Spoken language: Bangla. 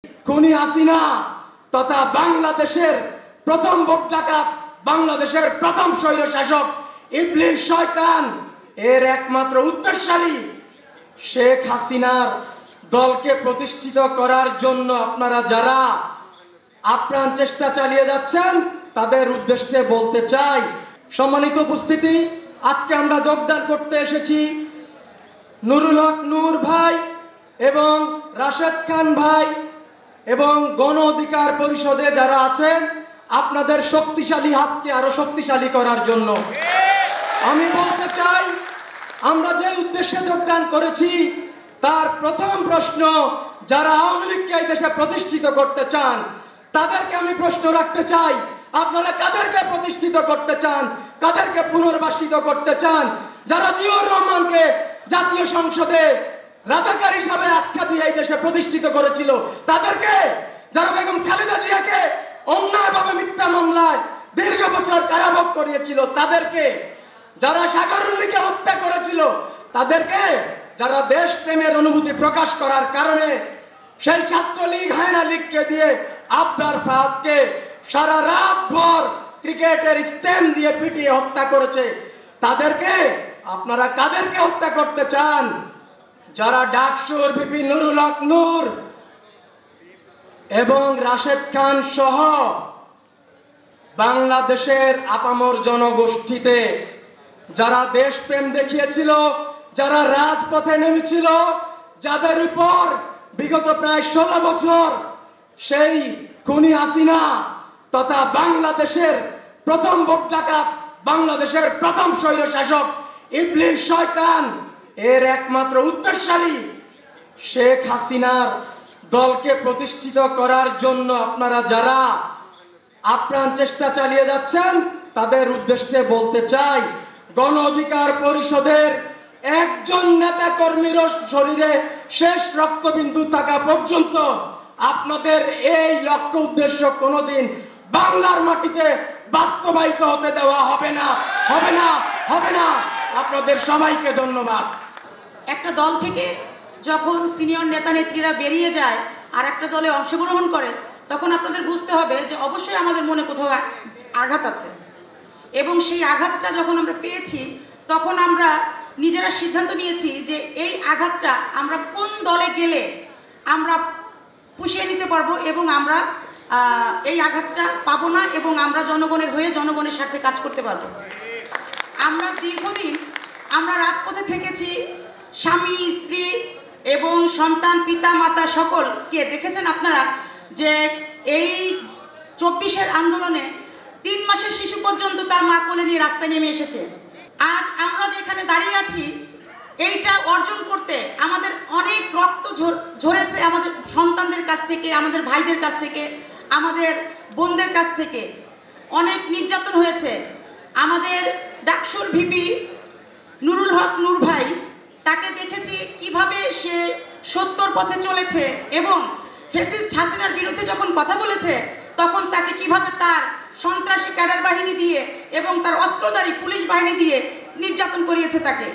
খুনি হাসিনা তথা বাংলাদেশের প্রথম ভোট ডাকাত, বাংলাদেশের প্রথম স্বৈরশাসক ইবলিস শয়তান এর একমাত্র উত্তরসূরি শেখ হাসিনার দলকে প্রতিষ্ঠিত করার জন্য আপনারা যারা আপ্রাণ চেষ্টা চালিয়ে যাচ্ছেন তাদের উদ্দেশ্যে বলতে চাই, সম্মানিত উপস্থিতি, আজকে আমরা যোগদান করতে এসেছি নুরুল হক নূর ভাই এবং রাশেদ খান ভাই এবং গণ অধিকার পরিষদে যারা আছেন আপনাদের শক্তিশালী হাতকে আরো শক্তিশালী করার জন্য। আমি বলতে চাই, আমরা যে উদ্দেশ্যে যোগদান করেছি তার প্রথম প্রশ্ন, যারা আওয়ামী লীগকে এই দেশে প্রতিষ্ঠিত করতে চান তাদেরকে আমি প্রশ্ন রাখতে চাই, আপনারা কাদেরকে প্রতিষ্ঠিত করতে চান, কাদেরকে পুনর্বাসিত করতে চান? যারা জিয়াউর রহমানকে জাতীয় সংসদে রাজাকার হিসাবে আখ্যা দিয়ে এই দেশে প্রতিষ্ঠিত করেছিল তাদেরকে? যারা বেগম খালেদা জিয়াকে অন্যায়ভাবে মিথ্যা মামলায় দীর্ঘ বছর কারাভোগ করিয়েছিল তাদেরকে? যারা সাগরুল্লিকে হত্যা করেছিল তাদেরকে? যারা দেশপ্রেমের অনুভূতি প্রকাশ করার কারণে সেই ছাত্রলীগ হায়না লীগকে দিয়ে আবরার ফাহাদকে সারা রাত ভর ক্রিকেটের স্ট্যাম্প দিয়ে পিটিয়ে হত্যা করেছে তাদেরকে? আপনারা কাদেরকে হত্যা করতে চান? যারা ডাকসুর ভিপি নুরুল হক নূর এবং রাশেদ খান সহ বাংলাদেশের আপামর জনগোষ্ঠীতে যারা দেশপ্রেম দেখিয়েছিল, যারা রাজপথে নেমেছিল, যাদের উপর বিগত প্রায় 16 বছর সেই খুনি হাসিনা তথা বাংলাদেশের প্রথম ভোট ডাকাত, বাংলাদেশের প্রথম স্বৈরশাসক ইবলিস শয়তান এর একমাত্র উত্তরসূরি শেখ হাসিনার দলকে প্রতিষ্ঠিত করার জন্য আপনারা যারা আপ্রাণ চেষ্টা চালিয়ে যাচ্ছেন তাদের উদ্দেশ্যে বলতে চাই, গণ অধিকার পরিষদের একজন নেতা কর্মীর শরীরে শেষ রক্তবিন্দু থাকা পর্যন্ত আপনাদের এই লক্ষ্য উদ্দেশ্য কোনোদিন বাংলার মাটিতে বাস্তবায়িত হতে দেওয়া হবে না, হবে না, হবে না। আপনাদের সবাইকে ধন্যবাদ। একটা দল থেকে যখন সিনিয়র নেতা নেত্রীরা বেরিয়ে যায় আর একটা দলে অংশগ্রহণ করে তখন আপনাদের বুঝতে হবে যে অবশ্যই আমাদের মনে কোথাও আঘাত আছে, এবং সেই আঘাতটা যখন আমরা পেয়েছি তখন আমরা নিজেরা সিদ্ধান্ত নিয়েছি যে এই আঘাতটা আমরা কোন দলে গেলে আমরা পুষিয়ে নিতে পারবো এবং আমরা এই আঘাতটা পাবো না এবং আমরা জনগণের হয়ে জনগণের স্বার্থে কাজ করতে পারবো। আমরা দীর্ঘদিন আমরা রাজপথে থেকেছি, স্বামী স্ত্রী এবং সন্তান পিতা মাতা সকলকে দেখেছেন আপনারা যে এই 24-এর আন্দোলনে 3 মাসের শিশু পর্যন্ত তার মা কোলে নিয়ে রাস্তায় নেমে এসেছে। আজ আমরা যেখানে দাঁড়িয়ে আছি এইটা অর্জন করতে আমাদের অনেক রক্ত ঝরেছে, আমাদের সন্তানদের কাছ থেকে, আমাদের ভাইদের কাছ থেকে, আমাদের বোনদের কাছ থেকে অনেক নির্যাতন হয়েছে। আমাদের ডাকসুর ভিপি নুরুল হক নূর ভাই, তাকে দেখেছি কিভাবে সে সত্যর পথে চলেছে এবং ফ্যাসিস্ট হাসিনার বিরুদ্ধে যখন কথা বলেছে তখন তাকে কিভাবে তার সন্ত্রাসী ক্যাডার বাহিনী দিয়ে এবং তার অস্ত্রধারী পুলিশ বাহিনী দিয়ে নির্যাতন করিয়েছে তাকে।